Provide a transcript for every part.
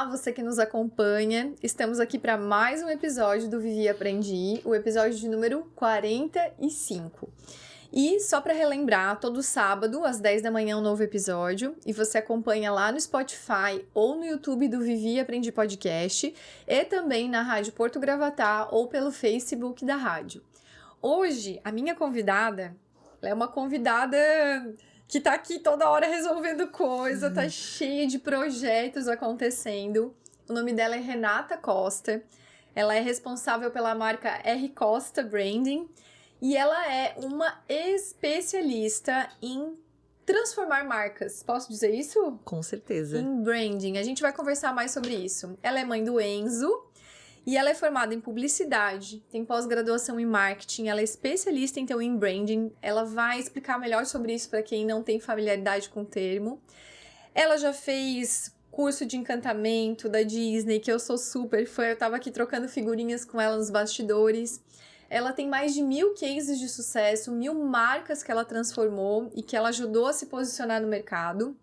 Olá, você que nos acompanha. Estamos aqui para mais um episódio do Vivi e Aprendi, o episódio de número 45. E só para relembrar, todo sábado, às 10 da manhã, um novo episódio. E você acompanha lá no Spotify ou no YouTube do Vivi e Aprendi Podcast. E também na Rádio Porto Gravatá ou pelo Facebook da rádio. Hoje, a minha convidada, ela é uma convidada que tá aqui toda hora resolvendo coisa, tá cheia de projetos acontecendo. O nome dela é Renata Costa. Ela é responsável pela marca R Costa Branding. E ela é uma especialista em transformar marcas. Posso dizer isso? Com certeza. Em branding. A gente vai conversar mais sobre isso. Ela é mãe do Enzo e ela é formada em publicidade, tem pós-graduação em marketing, ela é especialista então em branding. Ela vai explicar melhor sobre isso para quem não tem familiaridade com o termo. Ela já fez curso de encantamento da Disney, que eu sou super fã. Eu tava aqui trocando figurinhas com ela nos bastidores. Ela tem mais de 1000 cases de sucesso, 1000 marcas que ela transformou e que ela ajudou a se posicionar no mercado.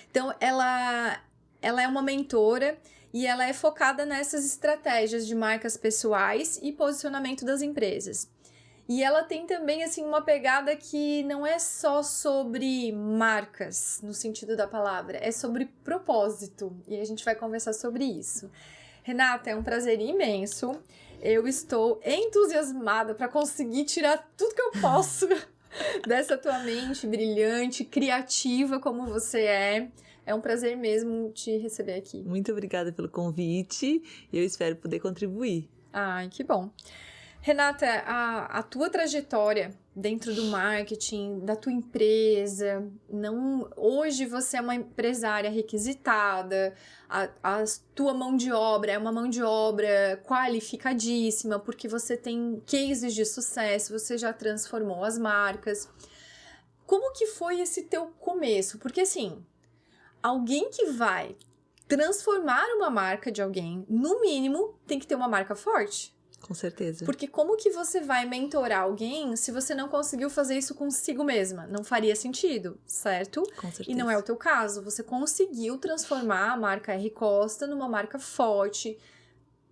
Então, ela é uma mentora e ela é focada nessas estratégias de marcas pessoais e posicionamento das empresas. E ela tem também, assim, uma pegada que não é só sobre marcas, no sentido da palavra, é sobre propósito. E a gente vai conversar sobre isso. Renata, é um prazer imenso. Eu estou entusiasmada para conseguir tirar tudo que eu posso dessa tua mente brilhante, criativa como você é. É um prazer mesmo te receber aqui. Muito obrigada pelo convite. Eu espero poder contribuir. Ai, que bom. Renata, a tua trajetória dentro do marketing, da tua empresa, hoje você é uma empresária requisitada, a tua mão de obra é uma mão de obra qualificadíssima, porque você tem cases de sucesso, você já transformou as marcas. Como que foi esse teu começo? Porque assim, alguém que vai transformar uma marca de alguém, no mínimo, tem que ter uma marca forte. Com certeza. Porque como que você vai mentorar alguém se você não conseguiu fazer isso consigo mesma? Não faria sentido, certo? Com certeza. E não é o teu caso. Você conseguiu transformar a marca R Costa numa marca forte,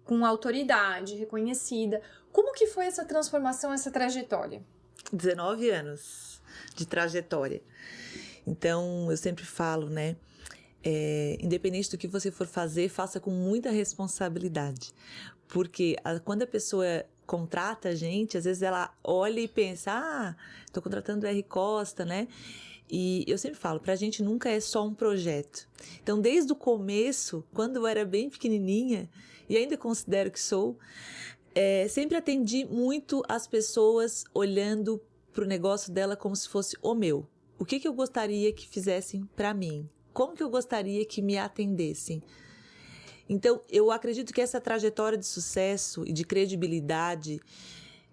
com autoridade, reconhecida. Como que foi essa transformação, essa trajetória? 19 anos de trajetória. Então, eu sempre falo, né? Independente do que você for fazer, faça com muita responsabilidade. Porque quando a pessoa contrata a gente, às vezes ela olha e pensa, tô contratando o R Costa, né? E eu sempre falo, pra gente nunca é só um projeto. Então, desde o começo, quando eu era bem pequenininha, e ainda considero que sou, sempre atendi muito as pessoas olhando pro negócio dela como se fosse o meu. O que eu gostaria que fizessem pra mim? Como que eu gostaria que me atendessem? Então, eu acredito que essa trajetória de sucesso e de credibilidade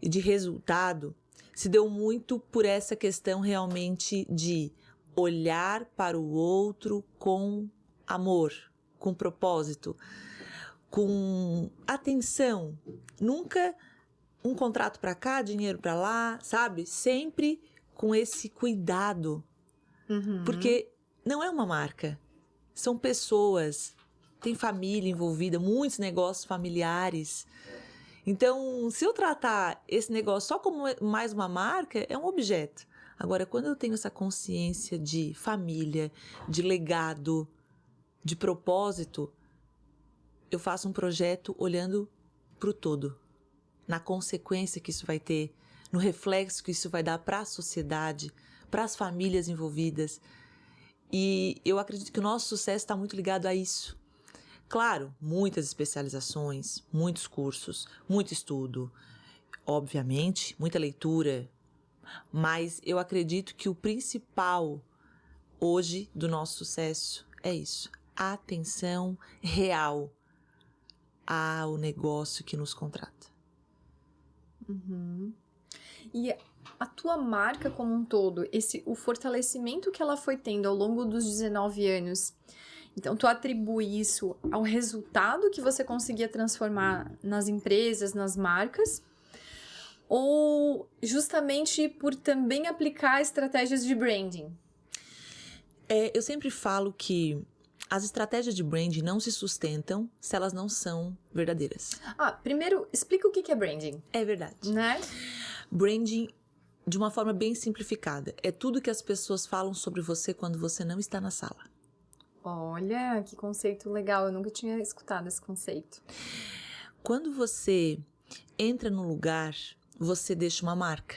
e de resultado se deu muito por essa questão realmente de olhar para o outro com amor, com propósito, com atenção. Nunca um contrato para cá, dinheiro para lá, sabe? Sempre com esse cuidado. Porque não é uma marca, são pessoas, tem família envolvida, muitos negócios familiares. Então, se eu tratar esse negócio só como mais uma marca, é um objeto. Agora, quando eu tenho essa consciência de família, de legado, de propósito, eu faço um projeto olhando para o todo, na consequência que isso vai ter, no reflexo que isso vai dar para a sociedade, para as famílias envolvidas. E eu acredito que o nosso sucesso está muito ligado a isso. Claro, muitas especializações, muitos cursos, muito estudo, obviamente, muita leitura, mas eu acredito que o principal hoje do nosso sucesso é isso, a atenção real ao negócio que nos contrata. E a tua marca como um todo, o fortalecimento que ela foi tendo ao longo dos 19 anos, então tu atribui isso ao resultado que você conseguia transformar nas empresas, nas marcas, ou justamente por também aplicar estratégias de branding? Eu sempre falo que as estratégias de branding não se sustentam se elas não são verdadeiras. Primeiro, explica o que é branding. É verdade. Né? Branding, de uma forma bem simplificada, é tudo que as pessoas falam sobre você quando você não está na sala. Olha, que conceito legal. Eu nunca tinha escutado esse conceito. Quando você entra num lugar, você deixa uma marca.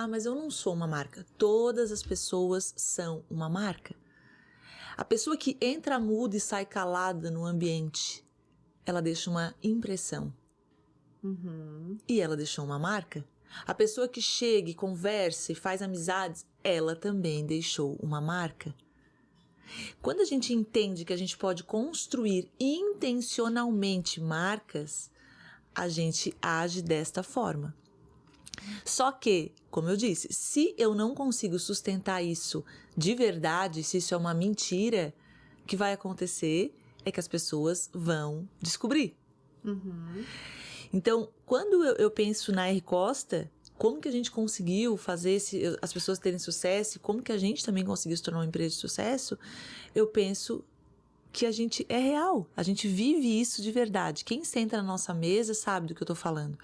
Mas eu não sou uma marca. Todas as pessoas são uma marca. A pessoa que entra muda e sai calada no ambiente, ela deixa uma impressão. E ela deixou uma marca. A pessoa que chega e conversa e faz amizades, ela também deixou uma marca. Quando a gente entende que a gente pode construir intencionalmente marcas, a gente age desta forma. Só que, como eu disse, se eu não consigo sustentar isso de verdade, se isso é uma mentira, o que vai acontecer é que as pessoas vão descobrir. Então, quando eu penso na R. Costa, como que a gente conseguiu fazer as pessoas terem sucesso, como que a gente também conseguiu se tornar uma empresa de sucesso, eu penso que a gente é real, a gente vive isso de verdade. Quem senta na nossa mesa sabe do que eu tô falando.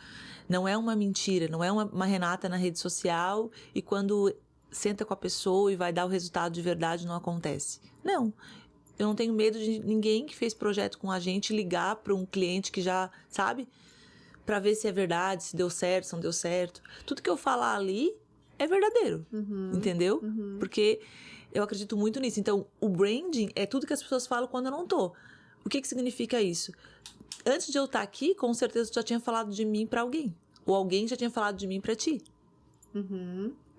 Não é uma mentira, não é uma Renata na rede social e quando senta com a pessoa e vai dar o resultado de verdade não acontece. Não, eu não tenho medo de ninguém que fez projeto com a gente ligar para um cliente que já, sabe, para ver se é verdade, se deu certo, se não deu certo. Tudo que eu falar ali é verdadeiro, entendeu? Porque eu acredito muito nisso. Então, o branding é tudo que as pessoas falam quando eu não tô. O que significa isso? Antes de eu estar aqui, com certeza tu já tinha falado de mim para alguém. Ou alguém já tinha falado de mim para ti.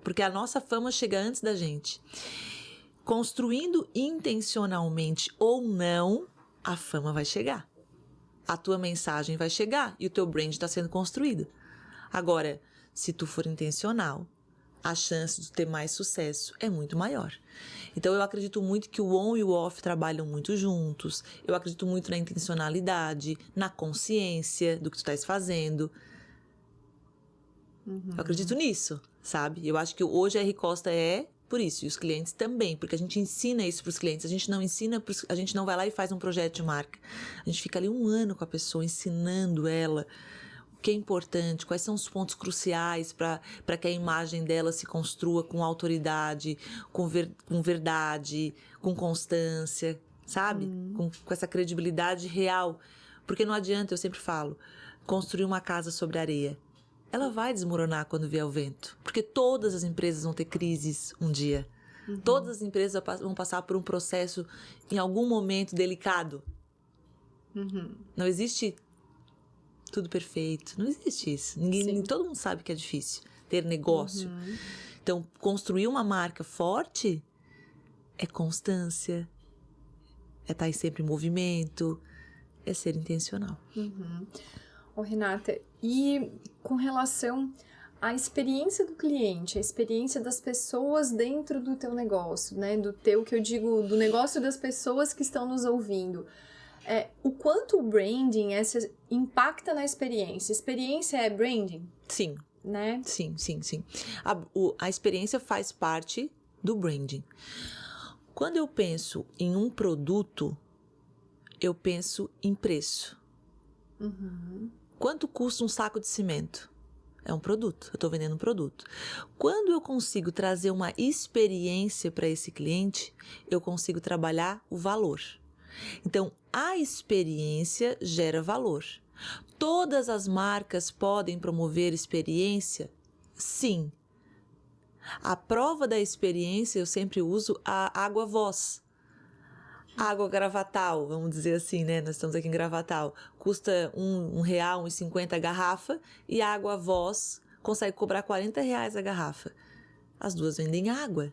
Porque a nossa fama chega antes da gente. Construindo intencionalmente ou não, a fama vai chegar. A tua mensagem vai chegar e o teu brand está sendo construído. Agora, se tu for intencional, a chance de ter mais sucesso é muito maior. Então, eu acredito muito que o on e o off trabalham muito juntos. Eu acredito muito na intencionalidade, na consciência do que tu estás fazendo. Eu acredito nisso, sabe? Eu acho que hoje a R. Costa é por isso, e os clientes também, porque a gente ensina isso para os clientes. A gente não ensina, a gente não vai lá e faz um projeto de marca. A gente fica ali 1 ano com a pessoa, ensinando ela o que é importante, quais são os pontos cruciais para que a imagem dela se construa com autoridade, com verdade, com constância, sabe? Com essa credibilidade real. Porque não adianta, eu sempre falo, construir uma casa sobre areia. Ela vai desmoronar quando vier o vento. Porque todas as empresas vão ter crises um dia. Todas as empresas vão passar por um processo, em algum momento, delicado. Não existe tudo perfeito. Não existe isso. Todo mundo sabe que é difícil ter negócio. Então, construir uma marca forte é constância, é estar sempre em movimento, é ser intencional. Renata, e com relação à experiência do cliente, a experiência das pessoas dentro do teu negócio, né? Que eu digo, do negócio das pessoas que estão nos ouvindo. O quanto o branding impacta na experiência? Experiência é branding? Sim. Né? Sim. A experiência faz parte do branding. Quando eu penso em um produto, eu penso em preço. Quanto custa um saco de cimento? É um produto, eu estou vendendo um produto. Quando eu consigo trazer uma experiência para esse cliente, eu consigo trabalhar o valor. Então, a experiência gera valor. Todas as marcas podem promover experiência? Sim. A prova da experiência, eu sempre uso a Água Voz. Água Gravatal, vamos dizer assim, né? Nós estamos aqui em Gravatal. Custa R$1,50 1,50 a garrafa e a Água Voz consegue cobrar R$40 a garrafa. As duas vendem água.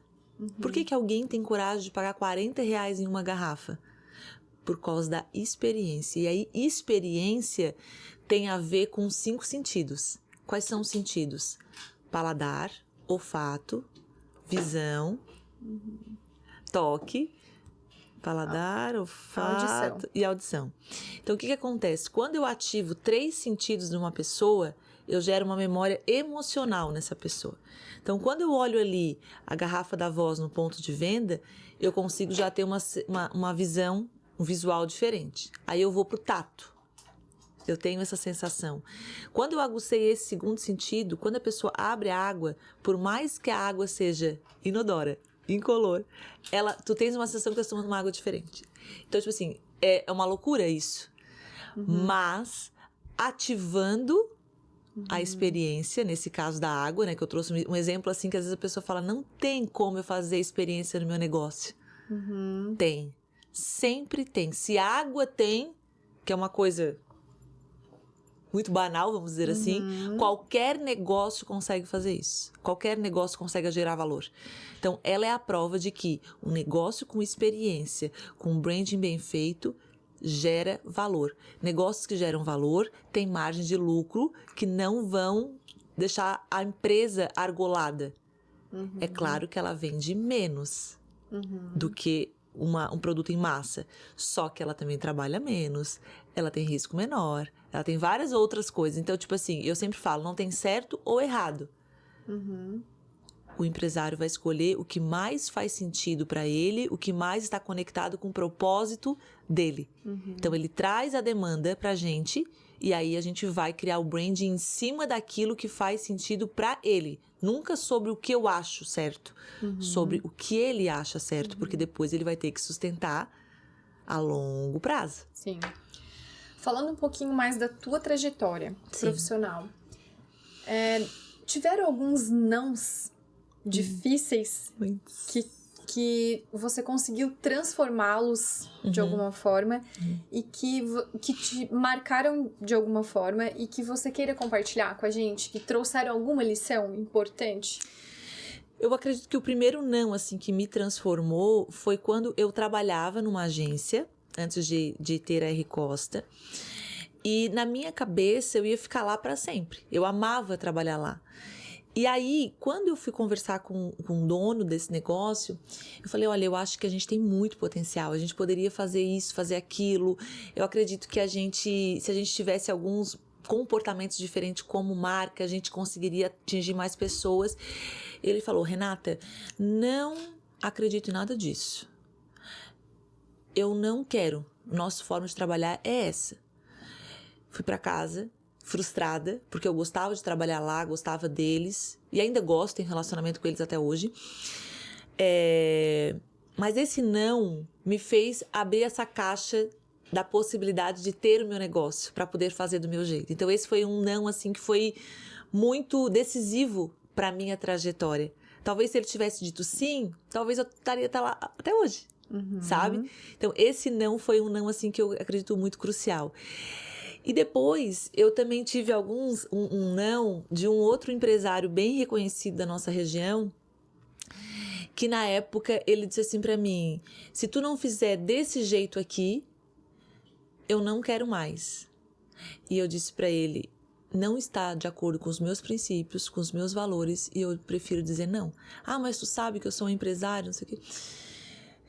Por que alguém tem coragem de pagar R$40 em uma garrafa? Por causa da experiência. E aí, experiência tem a ver com 5 sentidos. Quais são os sentidos? Paladar, olfato, visão, toque, paladar, olfato e audição. Então, o que acontece? Quando eu ativo 3 sentidos numa pessoa, eu gero uma memória emocional nessa pessoa. Então, quando eu olho ali a garrafa da Voz no ponto de venda, eu consigo já ter uma visão um visual diferente. Aí eu vou pro tato. Eu tenho essa sensação. Quando eu agucei esse segundo sentido, quando a pessoa abre a água, por mais que a água seja inodora, incolor, tu tens uma sensação que tu está tomando uma água diferente. Então, tipo assim, é uma loucura isso. Mas ativando a experiência, nesse caso da água, né? Que eu trouxe um exemplo assim, que às vezes a pessoa fala, não tem como eu fazer experiência no meu negócio. Tem. Sempre tem. Se a água tem, que é uma coisa muito banal, vamos dizer assim, qualquer negócio consegue fazer isso. Qualquer negócio consegue gerar valor. Então, ela é a prova de que um negócio com experiência, com um branding bem feito, gera valor. Negócios que geram valor têm margem de lucro que não vão deixar a empresa argolada. É claro que ela vende menos do que um produto em massa. Só que ela também trabalha menos, ela tem risco menor, ela tem várias outras coisas. Então, tipo assim, eu sempre falo, não tem certo ou errado. O empresário vai escolher o que mais faz sentido para ele, o que mais está conectado com o propósito dele. Então, ele traz a demanda pra gente e aí a gente vai criar o branding em cima daquilo que faz sentido para ele. Nunca sobre o que eu acho certo, sobre o que ele acha certo, porque depois ele vai ter que sustentar a longo prazo. Sim. Falando um pouquinho mais da tua trajetória profissional, tiveram alguns nãos difíceis que você conseguiu transformá-los de alguma forma e que te marcaram de alguma forma e que você queira compartilhar com a gente, que trouxeram alguma lição importante? Eu acredito que o primeiro não, assim, que me transformou foi quando eu trabalhava numa agência, antes de ter a R Costa, e na minha cabeça eu ia ficar lá para sempre. Eu amava trabalhar lá. E aí, quando eu fui conversar com o dono desse negócio, eu falei, olha, eu acho que a gente tem muito potencial, a gente poderia fazer isso, fazer aquilo. Eu acredito que se a gente tivesse alguns comportamentos diferentes como marca, a gente conseguiria atingir mais pessoas. Ele falou, Renata, não acredito em nada disso. Eu não quero. Nossa forma de trabalhar é essa. Fui para casa frustrada, porque eu gostava de trabalhar lá, gostava deles, e ainda gosto, tenho relacionamento com eles até hoje. Mas esse não me fez abrir essa caixa da possibilidade de ter o meu negócio, para poder fazer do meu jeito. Então esse foi um não, assim, que foi muito decisivo para minha trajetória. Talvez se ele tivesse dito sim, talvez eu estaria lá até hoje, sabe? Então esse não foi um não, assim, que eu acredito muito crucial. E depois, eu também tive um não de um outro empresário bem reconhecido da nossa região, que na época ele disse assim pra mim, se tu não fizer desse jeito aqui, eu não quero mais. E eu disse pra ele, não está de acordo com os meus princípios, com os meus valores, e eu prefiro dizer não. Ah, mas tu sabe que eu sou um empresário, não sei o quê.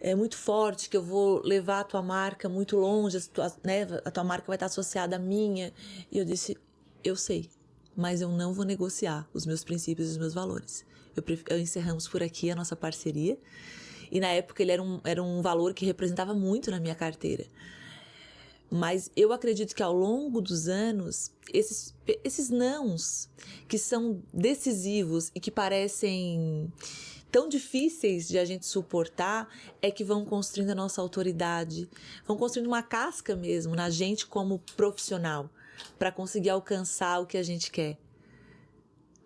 É muito forte, que eu vou levar a tua marca muito longe, a tua marca vai estar associada à minha. E eu disse, eu sei, mas eu não vou negociar os meus princípios e os meus valores. Encerramos por aqui a nossa parceria. E na época ele era um valor que representava muito na minha carteira. Mas eu acredito que ao longo dos anos, esses nãos que são decisivos e que parecem tão difíceis de a gente suportar, é que vão construindo a nossa autoridade, vão construindo uma casca mesmo na gente como profissional, para conseguir alcançar o que a gente quer.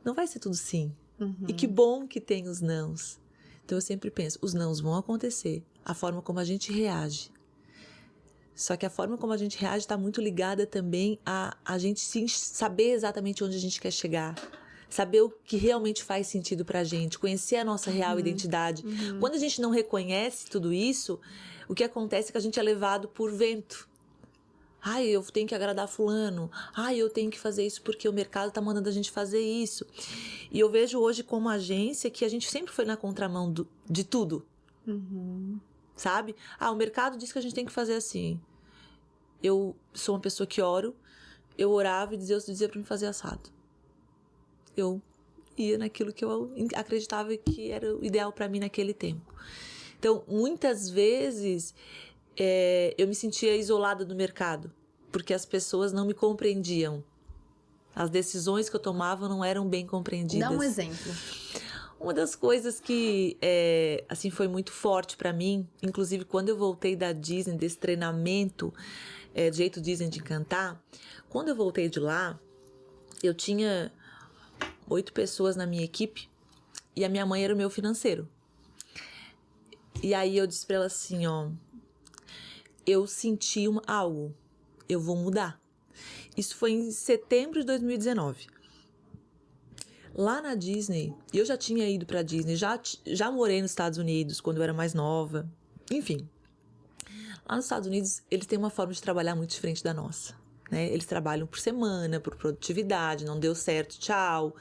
Não vai ser tudo sim. E que bom que tem os nãos. Então eu sempre penso, os nãos vão acontecer, a forma como a gente reage. Só que a forma como a gente reage está muito ligada também a gente saber exatamente onde a gente quer chegar. Saber o que realmente faz sentido pra gente, conhecer a nossa real identidade. Quando a gente não reconhece tudo isso, o que acontece é que a gente é levado por vento. Ai, eu tenho que agradar fulano. Ai, eu tenho que fazer isso porque o mercado tá mandando a gente fazer isso. E eu vejo hoje como agência que a gente sempre foi na contramão de tudo. Sabe? Ah, o mercado diz que a gente tem que fazer assim. Eu sou uma pessoa que oro, eu orava e Deus dizia pra me fazer assado. Eu ia naquilo que eu acreditava que era o ideal para mim naquele tempo. Então, muitas vezes, eu me sentia isolada do mercado, porque as pessoas não me compreendiam. As decisões que eu tomava não eram bem compreendidas. Dá um exemplo. Uma das coisas que assim foi muito forte para mim, inclusive quando eu voltei da Disney, desse treinamento do jeito Disney de encantar, quando eu voltei de lá, eu tinha 8 pessoas na minha equipe e a minha mãe era o meu financeiro. E aí eu disse para ela assim, ó, eu senti algo, eu vou mudar. Isso foi em setembro de 2019. Lá na Disney, eu já tinha ido pra Disney, já morei nos Estados Unidos quando eu era mais nova. Enfim, lá nos Estados Unidos, eles têm uma forma de trabalhar muito diferente da nossa, né? Eles trabalham por semana, por produtividade, não deu certo, tchau.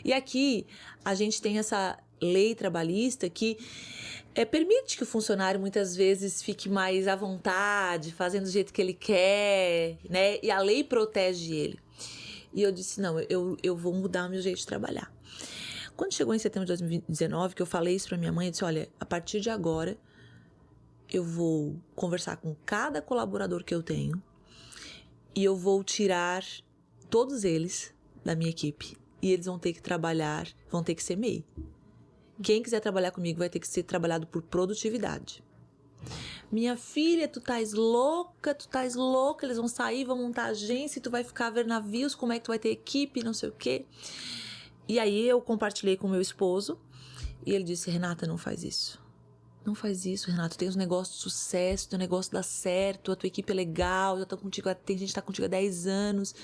E aqui, a gente tem essa lei trabalhista que permite que o funcionário muitas vezes fique mais à vontade, fazendo do jeito que ele quer, né? E a lei protege ele. E eu disse, não, eu vou mudar o meu jeito de trabalhar. Quando chegou em setembro de 2019, que eu falei isso pra minha mãe, eu disse, olha, a partir de agora, eu vou conversar com cada colaborador que eu tenho e eu vou tirar todos eles da minha equipe. E eles vão ter que trabalhar, vão ter que ser MEI. Quem quiser trabalhar comigo vai ter que ser trabalhado por produtividade. Minha filha, tu estás louca, eles vão sair, vão montar agência e tu vai ficar a ver navios, como é que tu vai ter equipe, não sei o quê. E aí eu compartilhei com meu esposo e ele disse, Renata, não faz isso. Não faz isso, Renata, tu tens um negócio de sucesso, teu negócio dá certo, a tua equipe é legal, eu tô contigo, tem gente que tá contigo há 10 anos.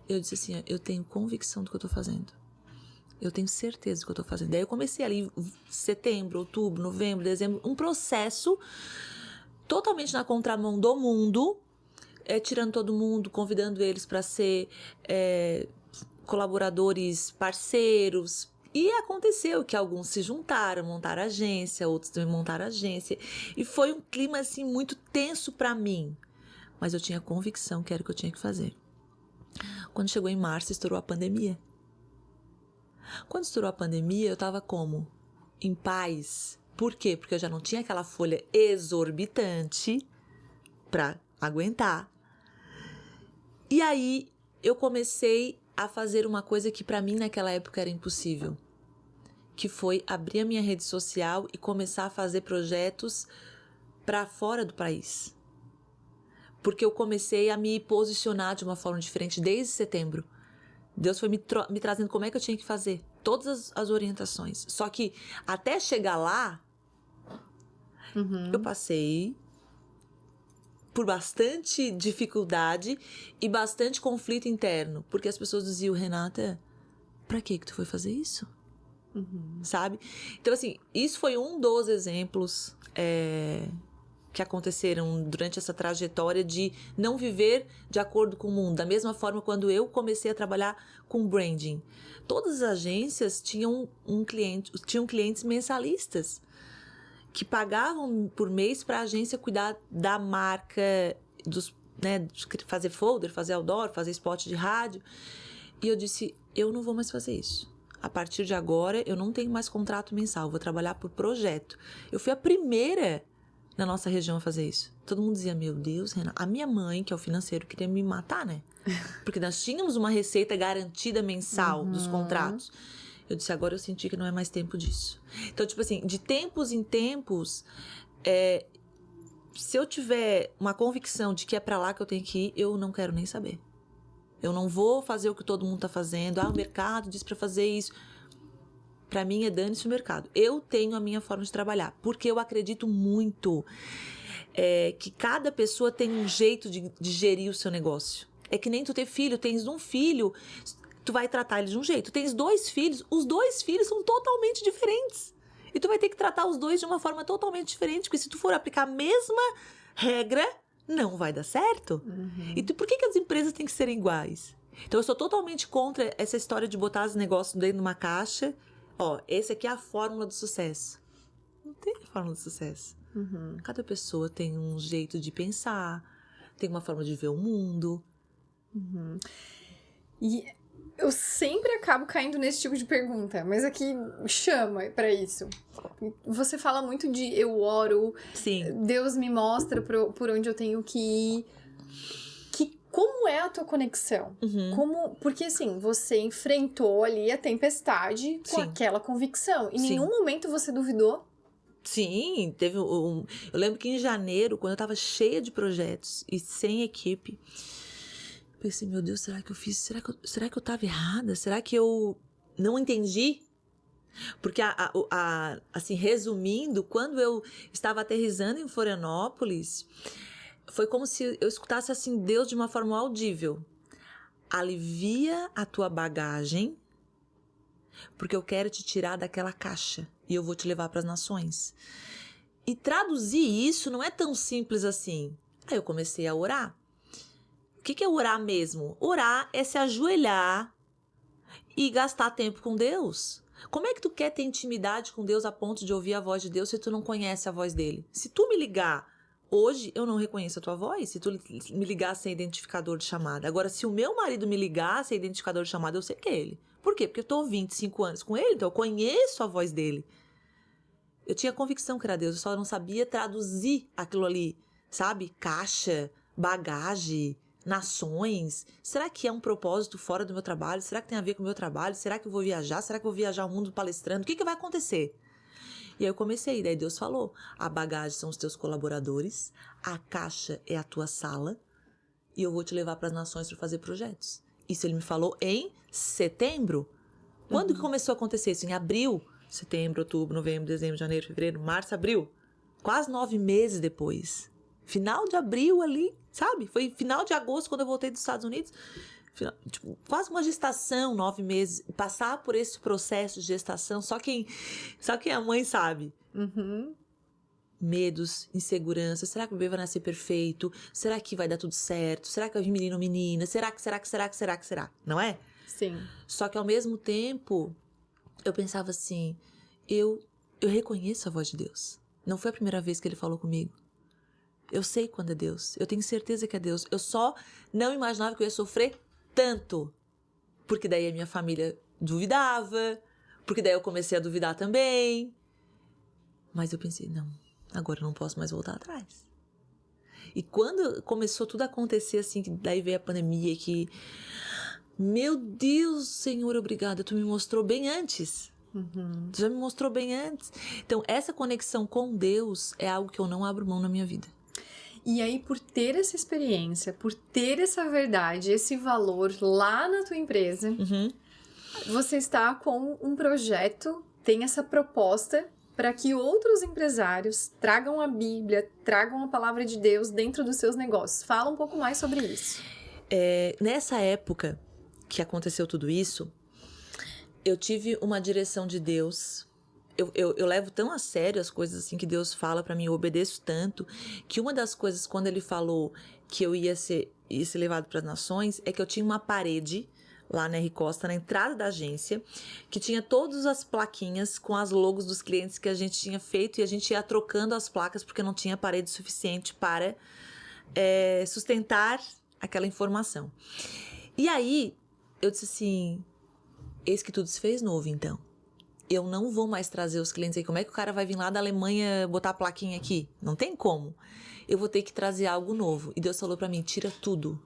Eu disse assim, eu tenho convicção do que eu tô fazendo. Eu tenho certeza do que eu tô fazendo. Daí eu comecei ali, setembro, outubro, novembro, dezembro, um processo totalmente na contramão do mundo, tirando todo mundo, convidando eles para ser colaboradores, parceiros. E aconteceu que alguns se juntaram, montaram agência, outros também montaram agência. E foi um clima assim muito tenso para mim. Mas eu tinha convicção que era o que eu tinha que fazer. Quando chegou em março, estourou a pandemia. Quando estourou a pandemia, eu tava como? Em paz. Por quê? Porque eu já não tinha aquela folha exorbitante pra aguentar. E aí, eu comecei a fazer uma coisa que pra mim naquela época era impossível. Que foi abrir a minha rede social e começar a fazer projetos pra fora do país. Porque eu comecei a me posicionar de uma forma diferente desde setembro. Deus foi me trazendo como é que eu tinha que fazer. Todas as orientações. Só que até chegar lá, eu passei por bastante dificuldade e bastante conflito interno. Porque as pessoas diziam, Renata, pra que tu foi fazer isso? Sabe? Então, assim, isso foi um dos exemplos que aconteceram durante essa trajetória de não viver de acordo com o mundo. Da mesma forma, quando eu comecei a trabalhar com branding, todas as agências tinham clientes mensalistas que pagavam por mês para a agência cuidar da marca, fazer folder, fazer outdoor, fazer spot de rádio. E eu disse, eu não vou mais fazer isso. A partir de agora, eu não tenho mais contrato mensal, vou trabalhar por projeto. Eu fui a primeira na nossa região a fazer isso. Todo mundo dizia, meu Deus, Renata. A minha mãe, que é o financeiro, queria me matar, né? Porque nós tínhamos uma receita garantida mensal dos contratos. Eu disse, agora eu senti que não é mais tempo disso. Então, tipo assim, de tempos em tempos, se eu tiver uma convicção de que é pra lá que eu tenho que ir, eu não quero nem saber. Eu não vou fazer o que todo mundo tá fazendo. O mercado diz pra fazer isso. Pra mim, dane-se o mercado. Eu tenho a minha forma de trabalhar. Porque eu acredito muito que cada pessoa tem um jeito de gerir o seu negócio. É que nem tu ter filho. Tens um filho, tu vai tratar ele de um jeito. Tens 2 filhos, os 2 filhos são totalmente diferentes. E tu vai ter que tratar os 2 de uma forma totalmente diferente. Porque se tu for aplicar a mesma regra, não vai dar certo. E por que as empresas têm que serem iguais? Então, eu sou totalmente contra essa história de botar os negócios dentro de uma caixa. Esse aqui é a fórmula do sucesso. Não tem fórmula do sucesso. Cada pessoa tem um jeito de pensar, tem uma forma de ver o mundo. E Eu sempre acabo caindo nesse tipo de pergunta, mas aqui chama pra isso. Você fala muito de eu oro, Sim. Deus me mostra por onde eu tenho que ir. Como é a tua conexão? Porque assim, você enfrentou ali a tempestade com Sim. aquela convicção. Em nenhum Sim. momento você duvidou. Sim, teve eu lembro que em janeiro, quando eu tava cheia de projetos e sem equipe, eu pensei, meu Deus, será que eu fiz? Será que eu tava errada? Será que eu não entendi? Porque, assim, resumindo, quando eu estava aterrissando em Florianópolis, foi como se eu escutasse, assim, Deus de uma forma audível. Alivia a tua bagagem, porque eu quero te tirar daquela caixa e eu vou te levar para as nações. E traduzir isso não é tão simples assim. Aí eu comecei a orar. O que é orar mesmo? Orar é se ajoelhar e gastar tempo com Deus. Como é que tu quer ter intimidade com Deus a ponto de ouvir a voz de Deus se tu não conhece a voz dele? Se tu me ligar hoje, eu não reconheço a tua voz. Se tu me ligar sem identificador de chamada. Agora, se o meu marido me ligar sem identificador de chamada, eu sei que é ele. Por quê? Porque eu tô há 25 anos com ele, então eu conheço a voz dele. Eu tinha convicção que era Deus, eu só não sabia traduzir aquilo ali, sabe? Caixa, bagagem, nações. Será que é um propósito fora do meu trabalho? Será que tem a ver com o meu trabalho? Será que eu vou viajar? Será que eu vou viajar o mundo palestrando? O que vai acontecer? E aí eu comecei, daí Deus falou, a bagagem são os teus colaboradores, a caixa é a tua sala e eu vou te levar para as nações para fazer projetos. Isso ele me falou em setembro. Quando que começou a acontecer isso? Em abril. Setembro, outubro, novembro, dezembro, janeiro, fevereiro, março, abril. Quase 9 meses depois. Final de abril ali, sabe? Foi final de agosto quando eu voltei dos Estados Unidos. Tipo, quase uma gestação, 9 meses. Passar por esse processo de gestação, só quem a mãe sabe. Medos, insegurança. Será que o bebê vai nascer perfeito? Será que vai dar tudo certo? Será que vai vir menino ou menina? Será? Não é? Sim. Só que ao mesmo tempo, eu pensava assim, eu reconheço a voz de Deus. Não foi a primeira vez que ele falou comigo. Eu sei quando é Deus. Eu tenho certeza que é Deus. Eu só não imaginava que eu ia sofrer tanto. Porque daí a minha família duvidava. Porque daí eu comecei a duvidar também. Mas eu pensei, não, agora eu não posso mais voltar atrás. E quando começou tudo a acontecer assim, que daí veio a pandemia, que... Meu Deus, Senhor, obrigada, tu me mostrou bem antes. Tu já me mostrou bem antes. Então, essa conexão com Deus é algo que eu não abro mão na minha vida. E aí, por ter essa experiência, por ter essa verdade, esse valor lá na tua empresa, você está com um projeto, tem essa proposta para que outros empresários tragam a Bíblia, tragam a palavra de Deus dentro dos seus negócios. Fala um pouco mais sobre isso. Nessa época que aconteceu tudo isso, eu tive uma direção de Deus. Eu levo tão a sério as coisas assim que Deus fala pra mim, eu obedeço tanto, que uma das coisas, quando ele falou que eu ia ser levado para as nações, é que eu tinha uma parede lá na R Costa, na entrada da agência, que tinha todas as plaquinhas com as logos dos clientes que a gente tinha feito, e a gente ia trocando as placas porque não tinha parede suficiente para sustentar aquela informação. E aí, eu disse assim, eis que tudo se fez novo, então. Eu não vou mais trazer os clientes aí. Como é que o cara vai vir lá da Alemanha botar a plaquinha aqui? Não tem como. Eu vou ter que trazer algo novo. E Deus falou pra mim, tira tudo.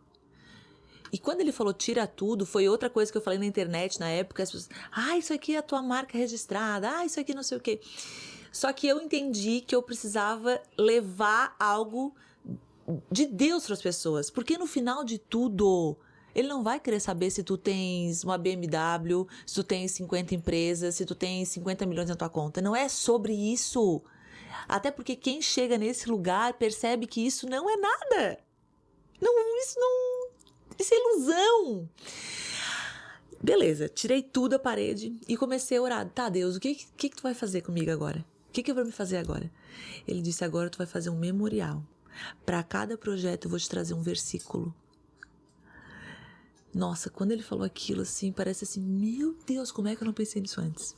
E quando ele falou tira tudo, foi outra coisa que eu falei na internet na época. As pessoas, isso aqui é a tua marca registrada. Isso aqui não sei o quê. Só que eu entendi que eu precisava levar algo de Deus para as pessoas. Porque no final de tudo... Ele não vai querer saber se tu tens uma BMW, se tu tens 50 empresas, se tu tens 50 milhões na tua conta. Não é sobre isso. Até porque quem chega nesse lugar percebe que isso não é nada. Isso é ilusão. Beleza, tirei tudo da parede e comecei a orar. Tá, Deus, o que tu vai fazer comigo agora? O que eu vou me fazer agora? Ele disse, agora tu vai fazer um memorial. Para cada projeto eu vou te trazer um versículo. Nossa, quando ele falou aquilo, assim, parece assim, meu Deus, como é que eu não pensei nisso antes?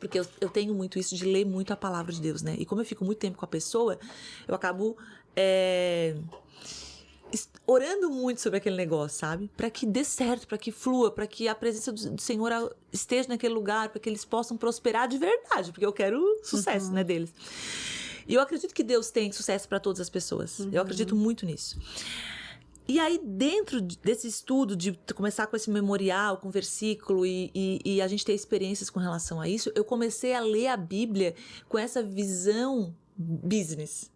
Porque eu tenho muito isso de ler muito a palavra de Deus, né? E como eu fico muito tempo com a pessoa, eu acabo orando muito sobre aquele negócio, sabe? Para que dê certo, para que flua, para que a presença do Senhor esteja naquele lugar, para que eles possam prosperar de verdade, porque eu quero sucesso, né, deles. E eu acredito que Deus tem sucesso para todas as pessoas. Eu acredito muito nisso. E aí, dentro desse estudo, de começar com esse memorial, com versículo, e a gente ter experiências com relação a isso, eu comecei a ler a Bíblia com essa visão business.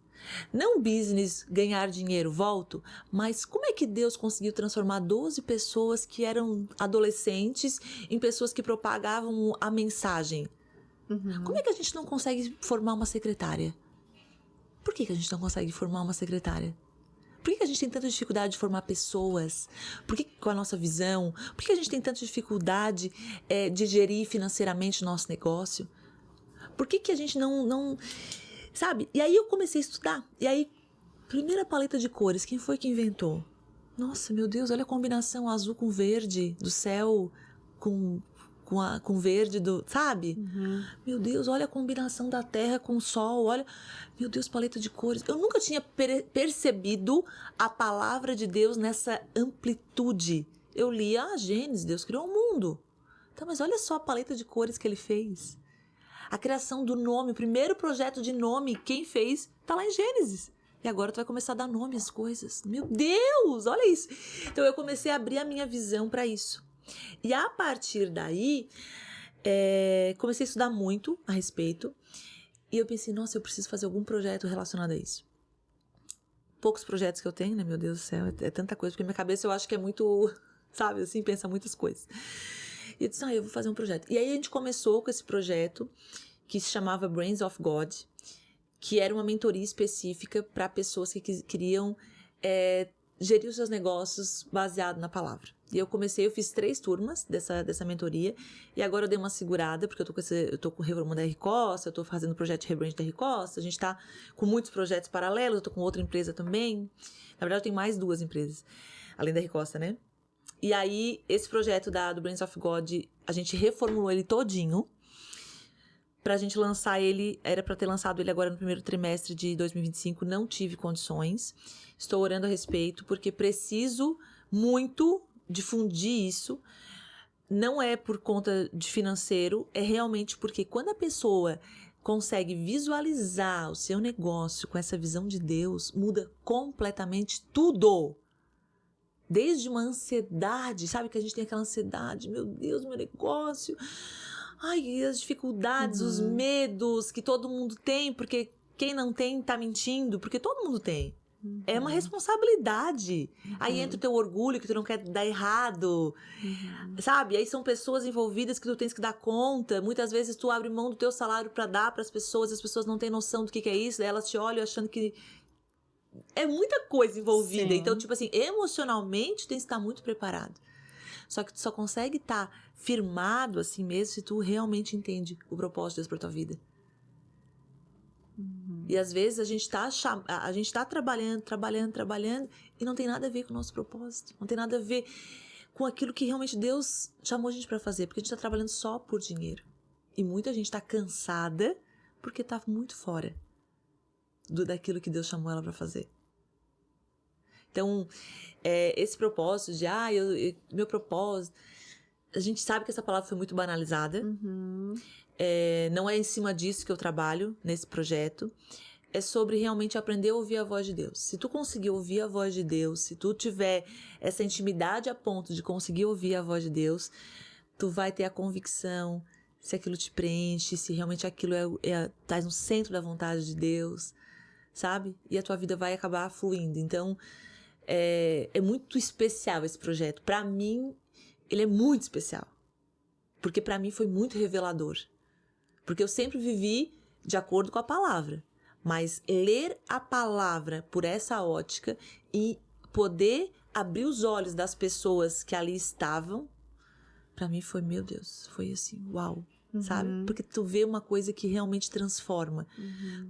Não business, ganhar dinheiro, volto, mas como é que Deus conseguiu transformar 12 pessoas que eram adolescentes em pessoas que propagavam a mensagem? Como é que a gente não consegue formar uma secretária? Por que a gente não consegue formar uma secretária? Por que a gente tem tanta dificuldade de formar pessoas? Por que com a nossa visão? Por que a gente tem tanta dificuldade de gerir financeiramente o nosso negócio? Por que a gente não... Sabe? E aí eu comecei a estudar. E aí, primeira paleta de cores, quem foi que inventou? Nossa, meu Deus, olha a combinação azul com verde do céu, com verde do... Sabe? Meu Deus, olha a combinação da terra com o sol, olha... Meu Deus, paleta de cores. Eu nunca tinha percebido a palavra de Deus nessa amplitude. Eu li, Gênesis, Deus criou o mundo. Tá, mas olha só a paleta de cores que ele fez. A criação do nome, o primeiro projeto de nome, quem fez, tá lá em Gênesis. E agora tu vai começar a dar nome às coisas. Meu Deus, olha isso. Então eu comecei a abrir a minha visão para isso. E a partir daí, comecei a estudar muito a respeito. E eu pensei, nossa, eu preciso fazer algum projeto relacionado a isso. Poucos projetos que eu tenho, né? Meu Deus do céu, é tanta coisa. Porque minha cabeça eu acho que é muito, sabe, assim, pensa muitas coisas. E eu disse, eu vou fazer um projeto. E aí a gente começou com esse projeto que se chamava Brains of God, que era uma mentoria específica para pessoas que queriam gerir os seus negócios baseado na palavra. E eu fiz 3 turmas dessa mentoria, e agora eu dei uma segurada, porque eu tô com o Reformando da R Costa, eu tô fazendo o projeto de Rebrand da R Costa, a gente tá com muitos projetos paralelos, eu tô com outra empresa também. Na verdade, eu tenho mais 2 empresas, além da R Costa, né? E aí, esse projeto do Brains of God, a gente reformulou ele todinho, pra gente lançar ele, era pra ter lançado ele agora no primeiro trimestre de 2025, não tive condições. Estou orando a respeito, porque preciso muito difundir isso. Não é por conta de financeiro, é realmente porque quando a pessoa consegue visualizar o seu negócio com essa visão de Deus, muda completamente tudo. Desde uma ansiedade, sabe que a gente tem aquela ansiedade, meu Deus, meu negócio... Ai, as dificuldades, os medos que todo mundo tem, porque quem não tem tá mentindo, porque todo mundo tem. É uma responsabilidade. Aí entra o teu orgulho, que tu não quer dar errado, sabe? Aí são pessoas envolvidas que tu tens que dar conta. Muitas vezes tu abre mão do teu salário para dar para as pessoas não têm noção do que é isso, daí elas te olham achando que... É muita coisa envolvida. Sim. Então, tipo assim, emocionalmente tu tens que estar muito preparado. Só que tu só consegue estar firmado assim mesmo se tu realmente entende o propósito de Deus pra tua vida. E às vezes a gente tá trabalhando e não tem nada a ver com o nosso propósito. Não tem nada a ver com aquilo que realmente Deus chamou a gente pra fazer. Porque a gente tá trabalhando só por dinheiro. E muita gente tá cansada porque tá muito fora daquilo que Deus chamou ela pra fazer. Então, esse propósito de, meu propósito... A gente sabe que essa palavra foi muito banalizada. Não é em cima disso que eu trabalho nesse projeto. É sobre realmente aprender a ouvir a voz de Deus. Se tu conseguir ouvir a voz de Deus, se tu tiver essa intimidade a ponto de conseguir ouvir a voz de Deus, tu vai ter a convicção se aquilo te preenche, se realmente aquilo tá no centro da vontade de Deus, sabe? E a tua vida vai acabar fluindo. Então... É muito especial esse projeto. Para mim, ele é muito especial. Porque para mim foi muito revelador. Porque eu sempre vivi de acordo com a palavra. Mas ler a palavra por essa ótica e poder abrir os olhos das pessoas que ali estavam, para mim foi, meu Deus, foi assim, uau. Sabe? Porque tu vê uma coisa que realmente transforma.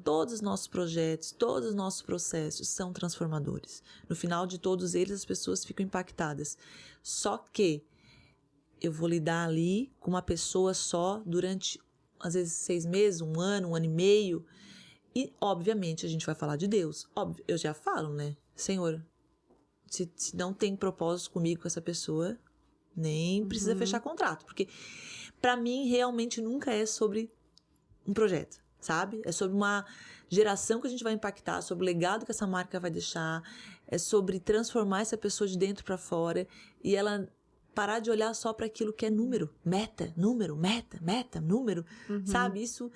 Todos os nossos projetos, todos os nossos processos são transformadores. No final de todos eles, as pessoas ficam impactadas. Só que eu vou lidar ali com uma pessoa só durante, às vezes, 6 meses, 1 ano, 1 ano e meio. E, obviamente, a gente vai falar de Deus. Óbvio, eu já falo, né? Senhor, Se não tem propósito comigo, com essa pessoa, nem precisa fechar contrato. Porque, pra mim, realmente nunca é sobre um projeto, sabe? É sobre uma geração que a gente vai impactar, sobre o legado que essa marca vai deixar, é sobre transformar essa pessoa de dentro pra fora e ela parar de olhar só pra aquilo que é número, meta, número, número, sabe? Isso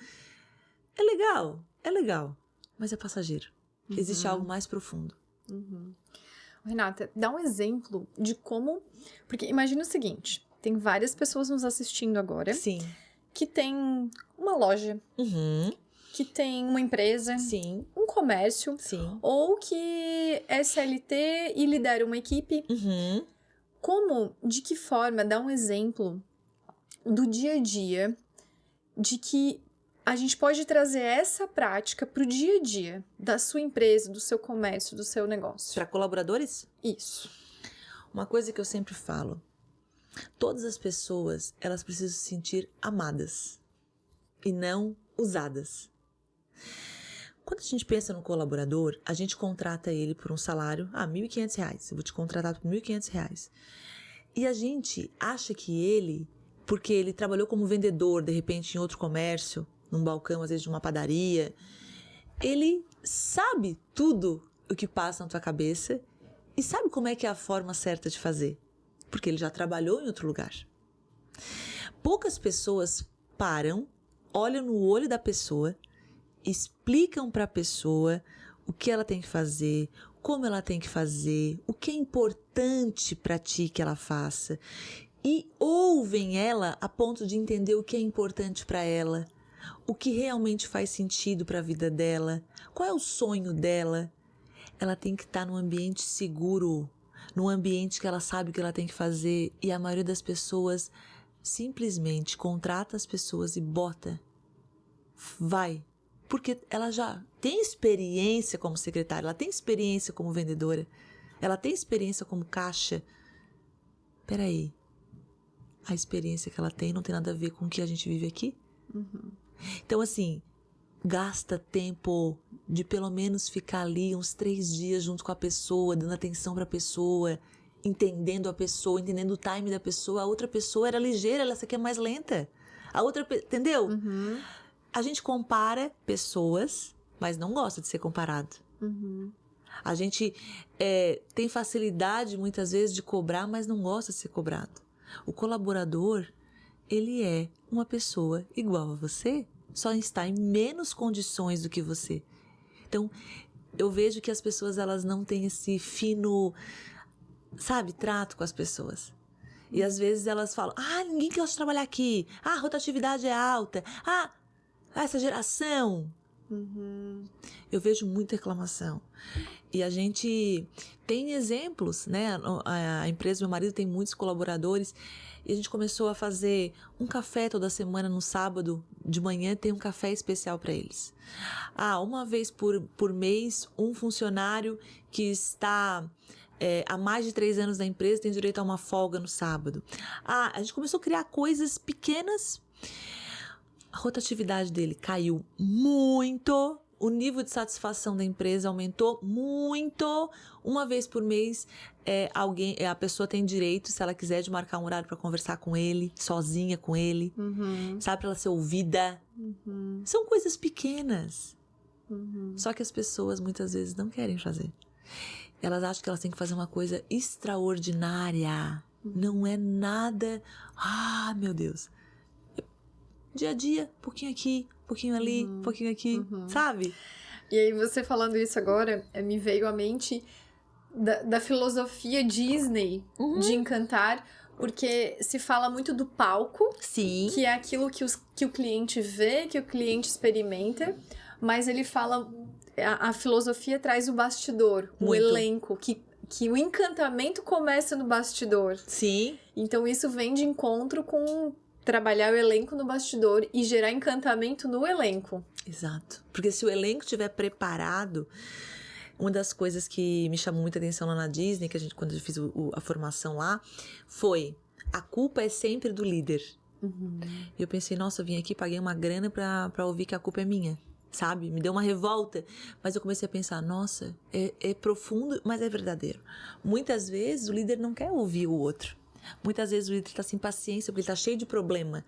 é legal, mas é passageiro. Existe algo mais profundo. Renata, dá um exemplo de como... Porque imagina o seguinte, tem várias pessoas nos assistindo agora. Sim. Que tem uma loja, que tem uma empresa, Sim. um comércio, Sim. ou que é CLT e lidera uma equipe. Como, de que forma, dá um exemplo do dia a dia de que a gente pode trazer essa prática pro dia a dia da sua empresa, do seu comércio, do seu negócio? Para colaboradores? Isso. Uma coisa que eu sempre falo, todas as pessoas, elas precisam se sentir amadas e não usadas. Quando a gente pensa no colaborador, a gente contrata ele por um salário, R$1.500, eu vou te contratar por R$1.500. E a gente acha que ele, porque ele trabalhou como vendedor, de repente, em outro comércio, num balcão, às vezes de uma padaria, ele sabe tudo o que passa na tua cabeça e sabe como é que é a forma certa de fazer. Porque ele já trabalhou em outro lugar. Poucas pessoas param, olham no olho da pessoa, explicam para a pessoa o que ela tem que fazer, como ela tem que fazer, o que é importante para ti que ela faça. E ouvem ela a ponto de entender o que é importante para ela, o que realmente faz sentido para a vida dela, qual é o sonho dela. Ela tem que estar num ambiente seguro, num ambiente que ela sabe o que ela tem que fazer, e a maioria das pessoas simplesmente contrata as pessoas e bota. Vai. Porque ela já tem experiência como secretária, ela tem experiência como vendedora, ela tem experiência como caixa. Peraí, a experiência que ela tem não tem nada a ver com o que a gente vive aqui? Então, assim, gasta tempo de pelo menos ficar ali uns 3 dias junto com a pessoa, dando atenção para a pessoa, entendendo a pessoa, entendendo o time da pessoa. A outra pessoa era ligeira, essa aqui é mais lenta. A outra, entendeu? A gente compara pessoas, mas não gosta de ser comparado. A gente tem facilidade, muitas vezes, de cobrar, mas não gosta de ser cobrado. O colaborador, ele é uma pessoa igual a você, só está em menos condições do que você. Então, eu vejo que as pessoas, elas não têm esse fino, sabe, trato com as pessoas. E às vezes elas falam, ninguém gosta de trabalhar aqui. A rotatividade é alta. Essa geração. Eu vejo muita reclamação. E a gente tem exemplos, né? A empresa do meu marido tem muitos colaboradores. E a gente começou a fazer um café toda semana no sábado de manhã, tem um café especial para eles. Uma vez por mês, um funcionário que está há mais de 3 anos na empresa tem direito a uma folga no sábado. A gente começou a criar coisas pequenas. A rotatividade dele caiu muito. O nível de satisfação da empresa aumentou muito. Uma vez por mês, a pessoa tem direito, se ela quiser, de marcar um horário para conversar com ele, sozinha com ele, sabe, para ela ser ouvida. São coisas pequenas. Só que as pessoas muitas vezes não querem fazer. Elas acham que elas têm que fazer uma coisa extraordinária. Não é nada. Meu Deus. Dia a dia, pouquinho aqui, pouquinho ali, pouquinho aqui, sabe? E aí, você falando isso agora, me veio à mente da filosofia Disney de Encantar, porque se fala muito do palco, Sim. que é aquilo que o cliente vê, que o cliente experimenta, mas ele fala, a filosofia traz o bastidor, o elenco, que o encantamento começa no bastidor. Sim. Então isso vem de encontro com trabalhar o elenco no bastidor e gerar encantamento no elenco. Exato. Porque se o elenco estiver preparado, uma das coisas que me chamou muita atenção lá na Disney, quando eu fiz a formação lá, foi: a culpa é sempre do líder. E eu pensei, nossa, eu vim aqui, paguei uma grana pra ouvir que a culpa é minha. sabe? Me deu uma revolta. Mas eu comecei a pensar, nossa, é profundo, mas é verdadeiro. Muitas vezes o líder não quer ouvir o outro. Muitas vezes o líder está sem paciência, porque ele está cheio de problema.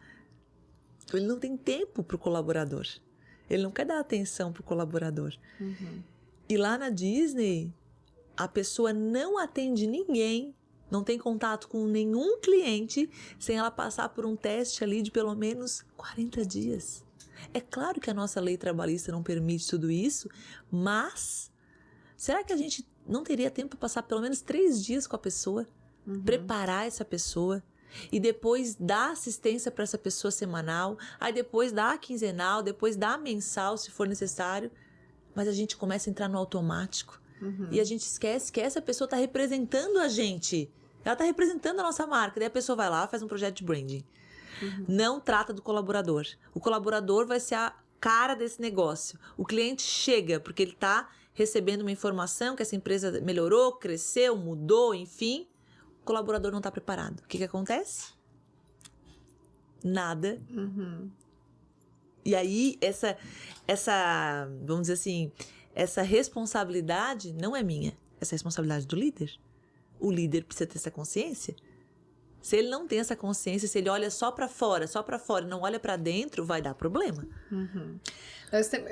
Ele não tem tempo para o colaborador. Ele não quer dar atenção para o colaborador. E lá na Disney, a pessoa não atende ninguém, não tem contato com nenhum cliente sem ela passar por um teste ali de pelo menos 40 dias. É claro que a nossa lei trabalhista não permite tudo isso, mas será que a gente não teria tempo para passar pelo menos 3 dias com a pessoa, preparar essa pessoa e depois dar assistência para essa pessoa semanal, aí depois dar quinzenal, depois dar mensal se for necessário, mas a gente começa a entrar no automático e a gente esquece que essa pessoa está representando a gente, ela está representando a nossa marca, daí a pessoa vai lá, faz um projeto de branding. Não trata do colaborador. O colaborador vai ser a cara desse negócio. O cliente chega porque ele está recebendo uma informação que essa empresa melhorou, cresceu, mudou, enfim. O colaborador não está preparado. O que acontece? Nada. E aí, vamos dizer assim, essa responsabilidade não é minha. Essa é a responsabilidade do líder. O líder precisa ter essa consciência. Se ele não tem essa consciência, se ele olha só para fora e não olha para dentro, vai dar problema.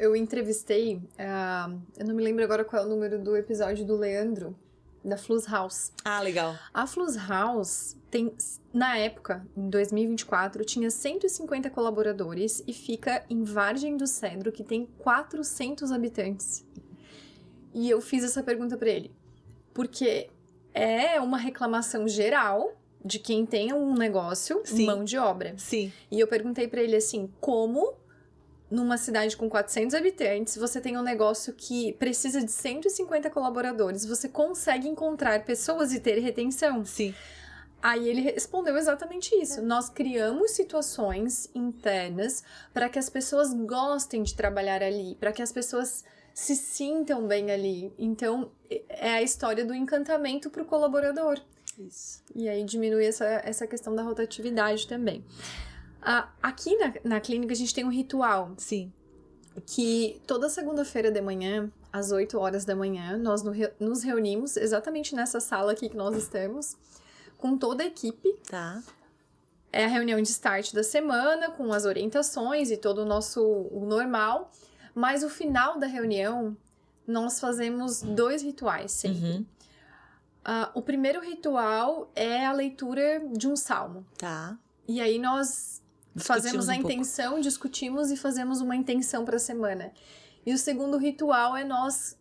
Eu entrevistei, eu não me lembro agora qual é o número do episódio do Leandro, da Flus House. Ah, legal. A Flus House tem, na época, em 2024, tinha 150 colaboradores e fica em Vargem do Cedro, que tem 400 habitantes. E eu fiz essa pergunta para ele, porque é uma reclamação geral de quem tem um negócio, mão de obra. Sim. E eu perguntei pra ele assim, como numa cidade com 400 habitantes, você tem um negócio que precisa de 150 colaboradores, você consegue encontrar pessoas e ter retenção? Sim. Aí ele respondeu exatamente isso. Nós criamos situações internas para que as pessoas gostem de trabalhar ali, para que as pessoas se sintam bem ali. Então, é a história do encantamento pro colaborador. Isso. E aí diminui essa questão da rotatividade também. Aqui na clínica a gente tem um ritual. Sim. Que toda segunda-feira de manhã, às 8 horas da manhã, nós nos reunimos exatamente nessa sala aqui que nós estamos, com toda a equipe. Tá. É a reunião de start da semana, com as orientações e todo o normal. Mas o final da reunião, nós fazemos 2 rituais sempre. O primeiro ritual é a leitura de um salmo. Tá. E aí nós fazemos a intenção, discutimos e fazemos uma intenção para a semana. E o segundo ritual é nós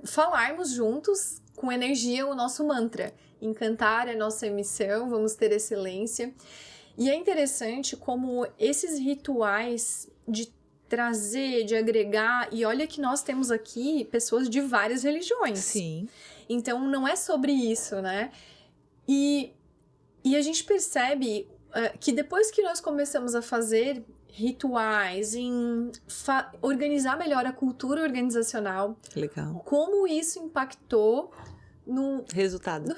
falarmos juntos, com energia, o nosso mantra. Encantar é nossa missão, vamos ter excelência. E é interessante como esses rituais de trazer, de agregar, e olha que nós temos aqui pessoas de várias religiões. Sim. Então, não é sobre isso, né? E a gente percebe que depois que nós começamos a fazer rituais, em organizar melhor a cultura organizacional, legal, como isso impactou no resultado.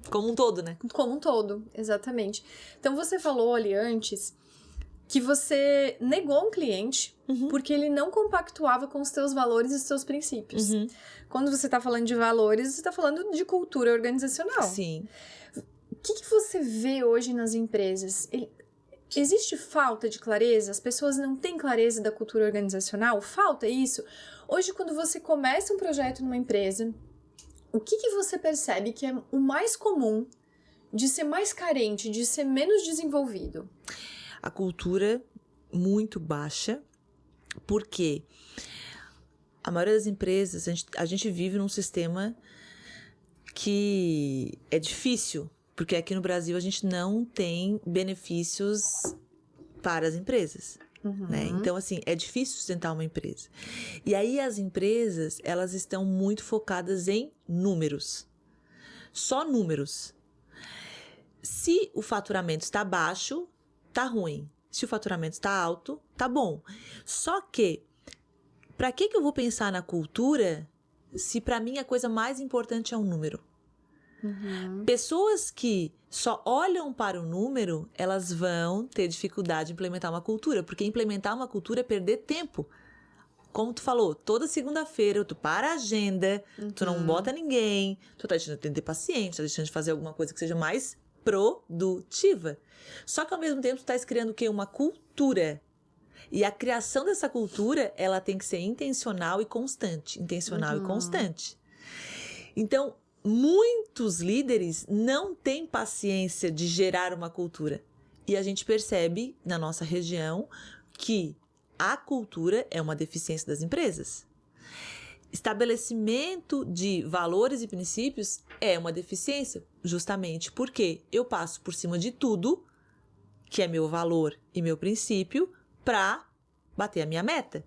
Como um todo, né? Como um todo, exatamente. Então, você falou ali antes que você negou um cliente porque ele não compactuava com os teus valores e os teus princípios. Quando você está falando de valores, você está falando de cultura organizacional. Sim. O que você vê hoje nas empresas? Existe falta de clareza? As pessoas não têm clareza da cultura organizacional? Falta isso? Hoje, quando você começa um projeto numa empresa, o que você percebe que é o mais comum de ser mais carente, de ser menos desenvolvido? A cultura muito baixa, porque a maioria das empresas, a gente vive num sistema que é difícil, porque aqui no Brasil a gente não tem benefícios para as empresas. Né? Então, assim, é difícil sustentar uma empresa. E aí as empresas, elas estão muito focadas em números. Só números. Se o faturamento está baixo, tá ruim. Se o faturamento está alto, tá bom. Só que, para que eu vou pensar na cultura se para mim a coisa mais importante é um número? Pessoas que só olham para o número, elas vão ter dificuldade de implementar uma cultura, porque implementar uma cultura é perder tempo. como tu falou, toda segunda-feira tu para a agenda, tu não bota ninguém, tu tá deixando de atender paciente, tá deixando de fazer alguma coisa que seja mais produtiva. Só que ao mesmo tempo tu tá criando o quê? Uma cultura. E a criação dessa cultura, ela tem que ser intencional e constante. Intencional e constante. Então, muitos líderes não têm paciência de gerar uma cultura. E a gente percebe na nossa região que a cultura é uma deficiência das empresas. Estabelecimento de valores e princípios é uma deficiência, justamente porque eu passo por cima de tudo, que é meu valor e meu princípio, para bater a minha meta.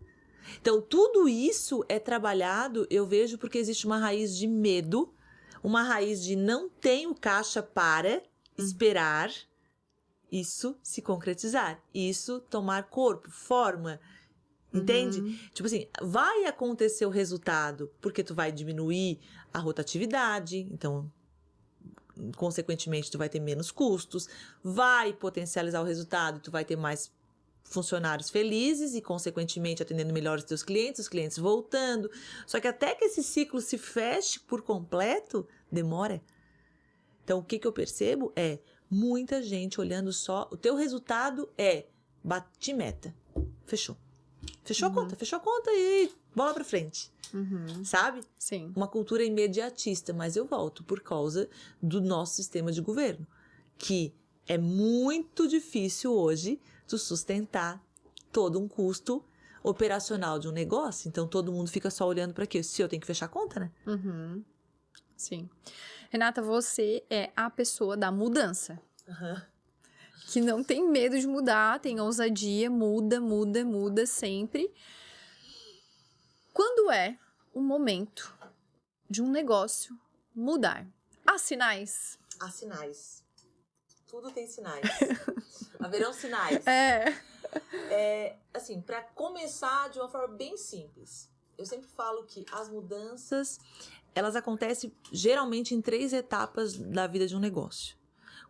Então, tudo isso é trabalhado, eu vejo, porque existe uma raiz de medo, uma raiz de não tenho caixa para esperar isso se concretizar, isso tomar corpo, forma, entende? Tipo assim, vai acontecer o resultado, porque tu vai diminuir a rotatividade, então, consequentemente, tu vai ter menos custos, vai potencializar o resultado, tu vai ter mais funcionários felizes e, consequentemente, atendendo melhor os teus clientes, os clientes voltando. Só que até que esse ciclo se feche por completo, demora. Então, o que eu percebo é muita gente olhando só... O teu resultado é bati meta. Fechou. Fechou a conta e bola pra frente. Sabe? Sim. Uma cultura imediatista, mas eu volto por causa do nosso sistema de governo, que é muito difícil hoje tu sustentar todo um custo operacional de um negócio. Então, todo mundo fica só olhando para quê? Se eu tenho que fechar a conta, né? Sim. Renata, você é a pessoa da mudança. Que não tem medo de mudar, tem ousadia, muda sempre. Quando é o momento de um negócio mudar? Há sinais? Há sinais. Tudo tem sinais. Haverão sinais. Assim, para começar de uma forma bem simples, eu sempre falo que as mudanças, elas acontecem geralmente em 3 etapas da vida de um negócio.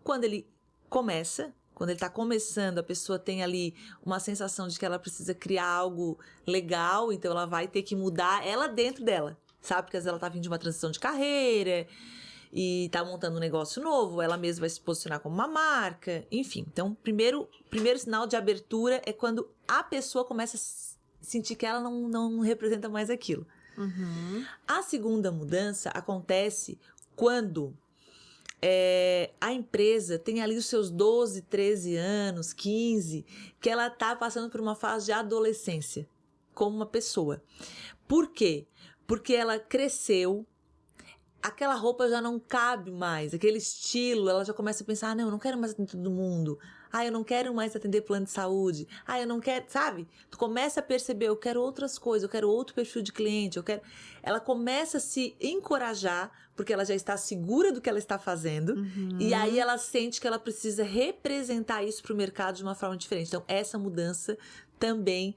Quando ele começa, quando ele está começando, a pessoa tem ali uma sensação de que ela precisa criar algo legal, então ela vai ter que mudar ela dentro dela, sabe? Porque às vezes ela está vindo de uma transição de carreira e está montando um negócio novo, ela mesma vai se posicionar como uma marca, enfim. Então, primeiro sinal de abertura é quando a pessoa começa a sentir que ela não representa mais aquilo. A segunda mudança acontece quando a empresa tem ali os seus 12, 13 anos, 15, que ela está passando por uma fase de adolescência como uma pessoa. Por quê? Porque ela cresceu, aquela roupa já não cabe mais, aquele estilo, ela já começa a pensar, não, eu não quero mais atender todo mundo. Eu não quero mais atender plano de saúde. Eu não quero, sabe? Tu começa a perceber, eu quero outras coisas, eu quero outro perfil de cliente, Ela começa a se encorajar, porque ela já está segura do que ela está fazendo, e aí ela sente que ela precisa representar isso para o mercado de uma forma diferente. Então, essa mudança também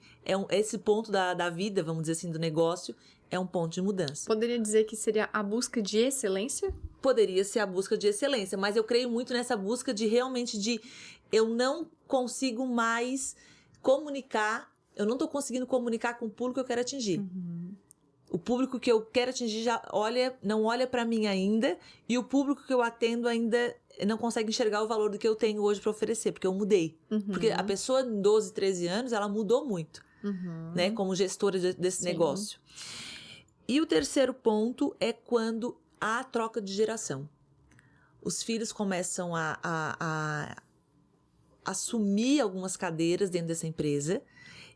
esse ponto da vida, vamos dizer assim, do negócio, é um ponto de mudança. Poderia dizer que seria a busca de excelência? Poderia ser a busca de excelência, mas eu creio muito nessa busca de realmente eu não consigo mais comunicar, eu não estou conseguindo comunicar com o público que eu quero atingir. O público que eu quero atingir já não olha para mim ainda, e o público que eu atendo ainda não consegue enxergar o valor do que eu tenho hoje para oferecer, porque eu mudei. Porque a pessoa de 12, 13 anos, ela mudou muito, né, como gestora desse negócio. E o terceiro ponto é quando há troca de geração. Os filhos começam a assumir algumas cadeiras dentro dessa empresa,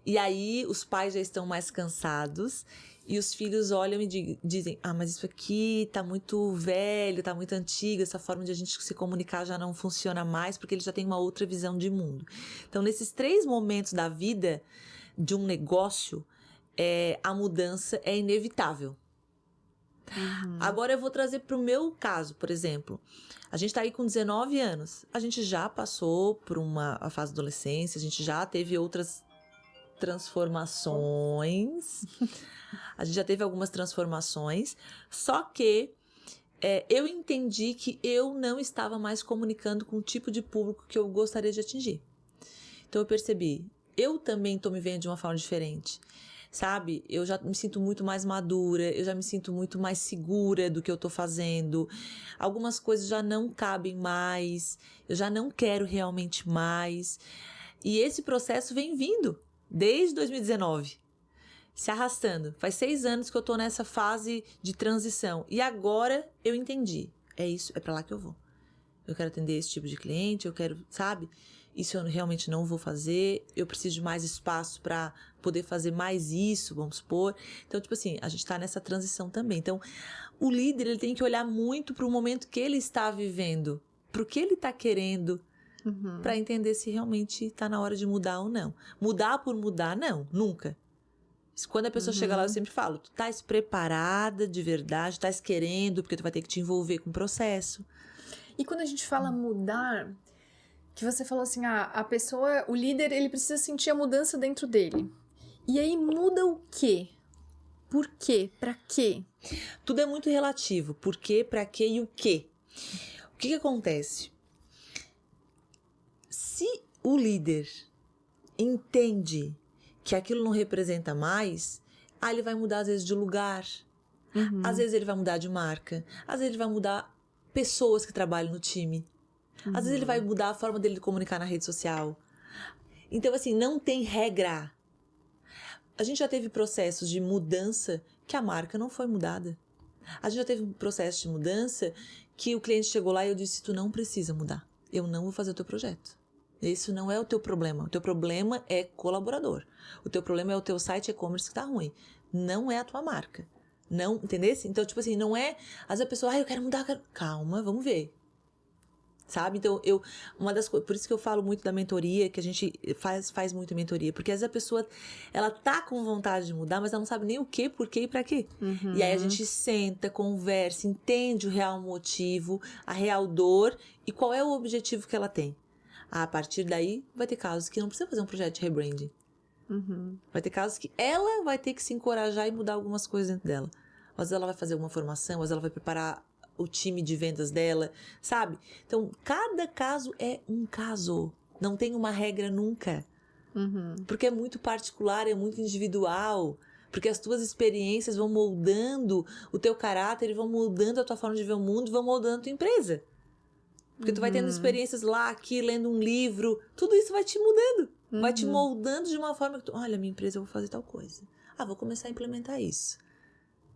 e aí os pais já estão mais cansados, e os filhos olham e dizem, mas isso aqui tá muito velho, tá muito antigo, essa forma de a gente se comunicar já não funciona mais, porque eles já têm uma outra visão de mundo. Então, nesses 3 momentos da vida de um negócio, a mudança é inevitável. Agora eu vou trazer para o meu caso, por exemplo. A gente está aí com 19 anos. A gente já passou por a fase da adolescência, a gente já teve outras transformações. A gente já teve algumas transformações, só que eu entendi que eu não estava mais comunicando com o tipo de público que eu gostaria de atingir. Então eu percebi, eu também estou me vendo de uma forma diferente. sabe? Eu já me sinto muito mais madura, eu já me sinto muito mais segura do que eu tô fazendo. Algumas coisas já não cabem mais, eu já não quero realmente mais. E esse processo vem vindo desde 2019, se arrastando. Faz 6 anos que eu tô nessa fase de transição. E agora eu entendi. É isso, é pra lá que eu vou. Eu quero atender esse tipo de cliente, eu quero, sabe? Isso eu realmente não vou fazer, eu preciso de mais espaço para poder fazer mais isso, vamos supor. Então, tipo assim, a gente tá nessa transição também. Então, o líder, ele tem que olhar muito pro momento que ele está vivendo, pro que ele tá querendo, para entender se realmente tá na hora de mudar ou não. Mudar por mudar, não, nunca. Quando a pessoa chega lá, eu sempre falo, tu estás preparada de verdade, estás querendo, porque tu vai ter que te envolver com o processo. E quando a gente fala mudar, que você falou assim, a pessoa, o líder, ele precisa sentir a mudança dentro dele. E aí muda o quê? Por quê? Pra quê? Tudo é muito relativo. Por quê, pra quê e o quê. O que acontece? Se o líder entende que aquilo não representa mais, aí ele vai mudar às vezes de lugar. Às vezes ele vai mudar de marca. Às vezes ele vai mudar pessoas que trabalham no time. Às vezes ele vai mudar a forma dele de comunicar na rede social. Então, assim, não tem regra. A gente já teve processos de mudança que a marca não foi mudada. A gente já teve um processo de mudança que o cliente chegou lá e eu disse, tu não precisa mudar. Eu não vou fazer o teu projeto. Isso não é o teu problema. O teu problema é colaborador. O teu problema é o teu site e-commerce que tá ruim. Não é a tua marca. Não, entendeu? Então, tipo assim, não é... Às vezes a pessoa, eu quero mudar. Calma, vamos ver. Sabe? Então, uma das coisas... Por isso que eu falo muito da mentoria, que a gente faz muito mentoria. Porque às vezes a pessoa, ela tá com vontade de mudar, mas ela não sabe nem o quê, por quê e pra quê. E aí a gente senta, conversa, entende o real motivo, a real dor e qual é o objetivo que ela tem. A partir daí, vai ter casos que não precisa fazer um projeto de rebranding. Vai ter casos que ela vai ter que se encorajar e mudar algumas coisas dentro dela. Às vezes ela vai fazer alguma formação, às vezes ela vai preparar o time de vendas dela, sabe? Então, cada caso é um caso. Não tem uma regra nunca. Porque é muito particular, é muito individual. Porque as tuas experiências vão moldando o teu caráter, e vão moldando a tua forma de ver o mundo, vão moldando a tua empresa. Porque tu vai tendo experiências lá, aqui, lendo um livro. Tudo isso vai te mudando. Vai te moldando de uma forma que tu... Olha, minha empresa, eu vou fazer tal coisa. Vou começar a implementar isso.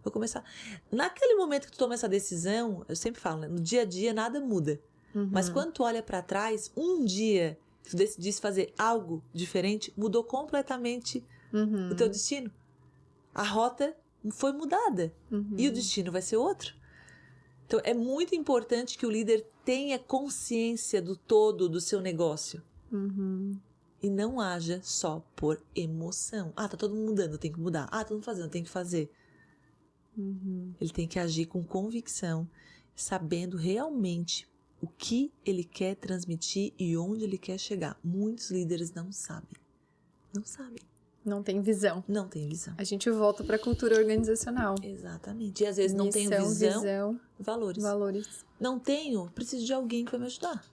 Vou começar... Naquele momento que tu toma essa decisão, eu sempre falo, né? No dia a dia, nada muda. Mas quando tu olha pra trás, um dia tu decidisse fazer algo diferente, mudou completamente o teu destino. A rota foi mudada. E o destino vai ser outro. Então, é muito importante que o líder tenha consciência do todo do seu negócio. E não haja só por emoção. Tá todo mundo mudando, eu tenho que mudar. Todo mundo fazendo, eu tenho que fazer. Ele tem que agir com convicção, sabendo realmente o que ele quer transmitir e onde ele quer chegar. Muitos líderes não sabem. Não sabem. Não tem visão. Não tem visão. A gente volta para a cultura organizacional. Exatamente. E às vezes não tenho visão, valores. Não tenho, preciso de alguém que vai me ajudar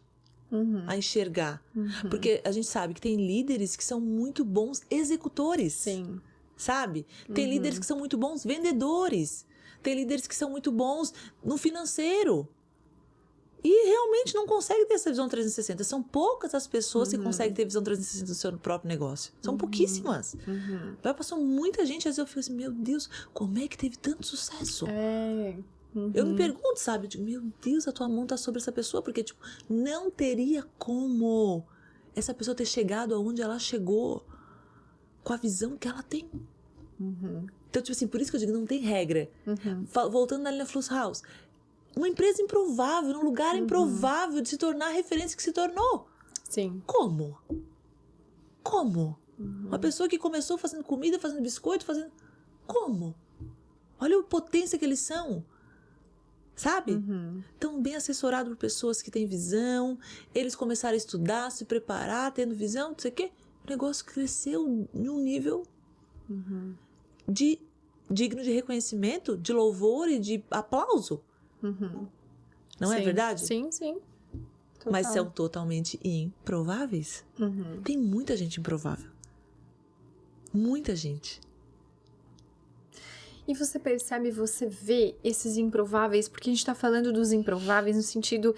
a enxergar. Porque a gente sabe que tem líderes que são muito bons executores. Sim. Sabe? Tem líderes que são muito bons vendedores. Tem líderes que são muito bons no financeiro. E realmente não conseguem ter essa visão 360. São poucas as pessoas que conseguem ter visão 360 do seu próprio negócio. São pouquíssimas. Vai passar muita gente, às vezes eu fico assim, meu Deus, como é que teve tanto sucesso? Eu me pergunto, sabe? Eu digo, meu Deus, a tua mão tá sobre essa pessoa. Porque, tipo, não teria como essa pessoa ter chegado aonde ela chegou com a visão que ela tem. Então, tipo assim, por isso que eu digo, não tem regra. Voltando na linha Flux House. Uma empresa improvável, num lugar improvável de se tornar a referência que se tornou. Sim. Como? Uma pessoa que começou fazendo comida, fazendo biscoito, fazendo... Como? Olha a potência que eles são. Sabe? Tão bem assessorado por pessoas que têm visão. Eles começaram a estudar, se preparar, tendo visão, não sei o quê. O negócio cresceu em um nível digno de reconhecimento, de louvor e de aplauso. Não é verdade? Sim, sim. Total. Mas são totalmente improváveis. Tem muita gente improvável. Muita gente. E você percebe, você vê esses improváveis, porque a gente tá falando dos improváveis no sentido...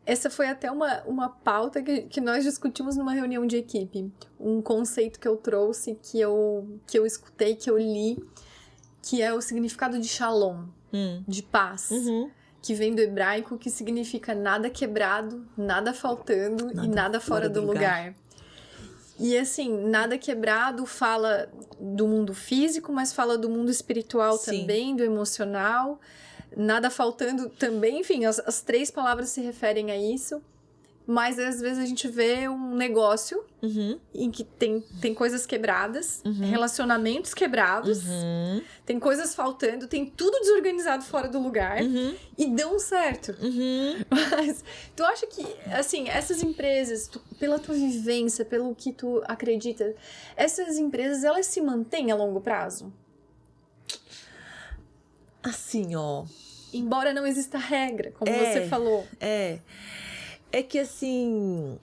Essa foi até uma pauta que nós discutimos numa reunião de equipe. Um conceito que eu trouxe, que eu escutei, que eu li, que é o significado de shalom, de paz. Que vem do hebraico, que significa nada quebrado, nada faltando e nada fora do lugar. E assim, nada quebrado fala do mundo físico, mas fala do mundo espiritual também, do emocional. Nada faltando também, enfim, as 3 palavras se referem a isso. Mas às vezes a gente vê um negócio em que tem coisas quebradas, relacionamentos quebrados, tem coisas faltando, tem tudo desorganizado fora do lugar e dão certo. Mas tu acha que, assim, essas empresas, pela tua vivência, pelo que tu acredita, essas empresas, elas se mantêm a longo prazo? Assim, ó... Embora não exista regra, como você falou. É que, assim,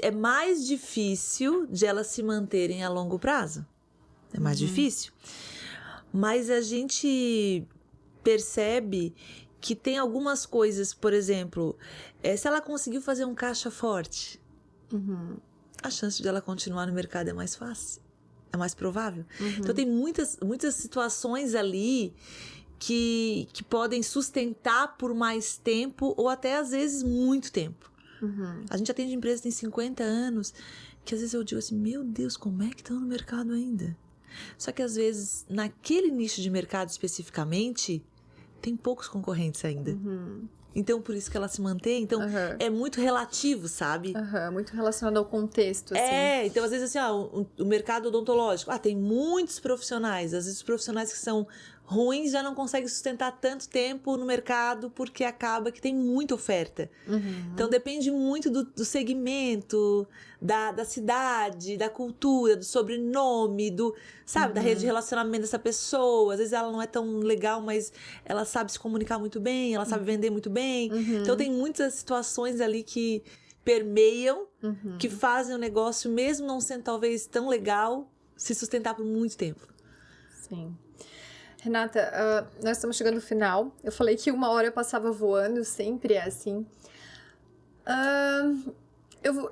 é mais difícil de elas se manterem a longo prazo. É mais difícil. Mas a gente percebe que tem algumas coisas, por exemplo, se ela conseguiu fazer um caixa forte, a chance de ela continuar no mercado é mais fácil, é mais provável. Então, tem muitas situações ali que podem sustentar por mais tempo ou até, às vezes, muito tempo. A gente atende empresas que têm 50 anos, que às vezes eu digo assim, meu Deus, como é que estão no mercado ainda? Só que, às vezes, naquele nicho de mercado especificamente, tem poucos concorrentes ainda. Então, por isso que ela se mantém. Então, é muito relativo, sabe? Muito relacionado ao contexto, assim. Então, às vezes, assim, o mercado odontológico. Tem muitos profissionais. Às vezes, os profissionais que são ruins já não conseguem sustentar tanto tempo no mercado porque acaba que tem muita oferta. Então, depende muito do segmento, da cidade, da cultura, do sobrenome, sabe, da rede de relacionamento dessa pessoa. Às vezes ela não é tão legal, mas ela sabe se comunicar muito bem, ela sabe vender muito bem. Então, tem muitas situações ali que permeiam, que fazem o negócio, mesmo não sendo talvez tão legal, se sustentar por muito tempo. Sim. Renata, nós estamos chegando no final. Eu falei que 1 hora passava voando, sempre é assim.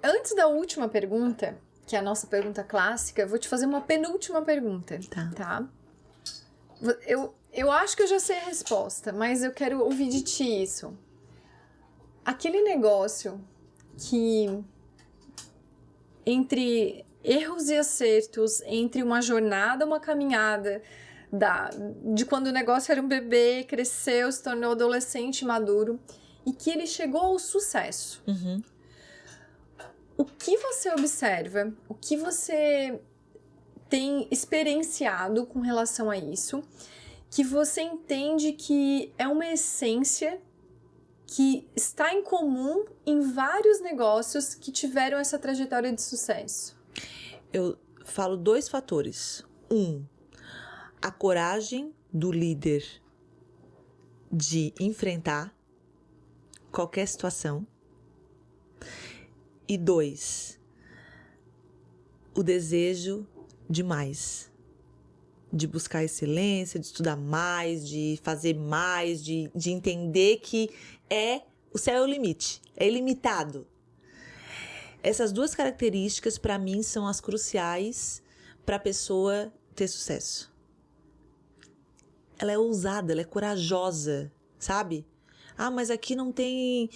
Antes da última pergunta, que é a nossa pergunta clássica, eu vou te fazer uma penúltima pergunta. Tá? Eu acho que eu já sei a resposta, mas eu quero ouvir de ti isso. Aquele negócio que, entre erros e acertos, entre uma jornada, uma caminhada, de quando o negócio era um bebê, cresceu, se tornou adolescente, maduro, e que ele chegou ao sucesso. O que você observa, o que você tem experienciado com relação a isso, que você entende que é uma essência que está em comum em vários negócios que tiveram essa trajetória de sucesso? Eu falo 2 fatores. A coragem do líder de enfrentar qualquer situação. E 2, o desejo de mais. De buscar excelência, de estudar mais, de fazer mais, de entender que o céu é o limite, é ilimitado. Essas 2 características, para mim, são as cruciais para a pessoa ter sucesso. Ela é ousada, ela é corajosa, sabe? Mas aqui não tem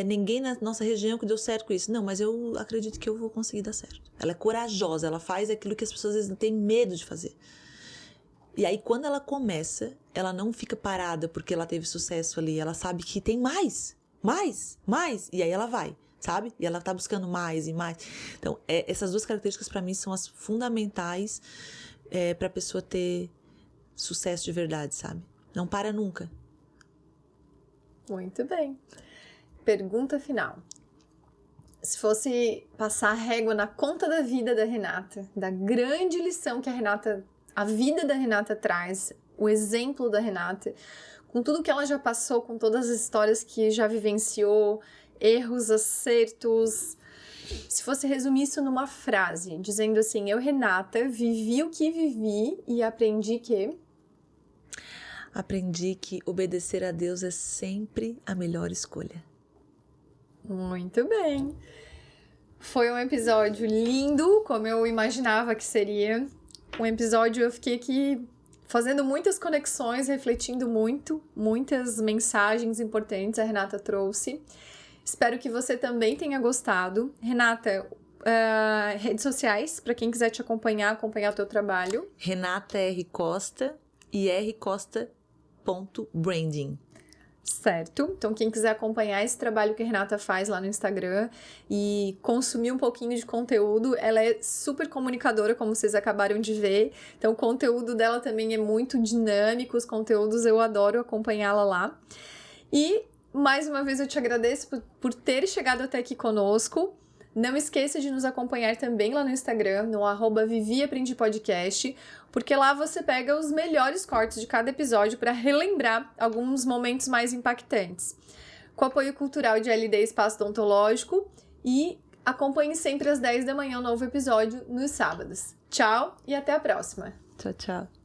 ninguém na nossa região que deu certo com isso. Não, mas eu acredito que eu vou conseguir dar certo. Ela é corajosa, ela faz aquilo que as pessoas às vezes têm medo de fazer. E aí, quando ela começa, ela não fica parada porque ela teve sucesso ali. Ela sabe que tem mais. E aí ela vai, sabe? E ela tá buscando mais e mais. Então, essas 2 características para mim são as fundamentais para a pessoa ter sucesso de verdade, sabe? Não para nunca. Muito bem. Pergunta final. Se fosse passar a régua na conta da vida da Renata, da grande lição que a vida da Renata traz, o exemplo da Renata, com tudo que ela já passou, com todas as histórias que já vivenciou, erros, acertos, Se fosse resumir isso numa frase, dizendo assim, eu, Renata, vivi o que vivi e aprendi que... Aprendi que obedecer a Deus é sempre a melhor escolha. Muito bem. Foi um episódio lindo, como eu imaginava que seria. Um episódio, eu fiquei aqui fazendo muitas conexões, refletindo muito, muitas mensagens importantes a Renata trouxe. Espero que você também tenha gostado. Renata, redes sociais, para quem quiser te acompanhar o teu trabalho. Renata R. Costa e rcosta.branding. Certo? Então, quem quiser acompanhar esse trabalho que a Renata faz lá no Instagram e consumir um pouquinho de conteúdo, ela é super comunicadora, como vocês acabaram de ver. Então, o conteúdo dela também é muito dinâmico, os conteúdos eu adoro acompanhá-la lá. E, mais uma vez, eu te agradeço por ter chegado até aqui conosco. Não esqueça de nos acompanhar também lá no Instagram, no @viviaprendipodcast, porque lá você pega os melhores cortes de cada episódio para relembrar alguns momentos mais impactantes. Com apoio cultural de LD Espaço Odontológico, e acompanhe sempre às 10 da manhã um novo episódio nos sábados. Tchau e até a próxima! Tchau, tchau!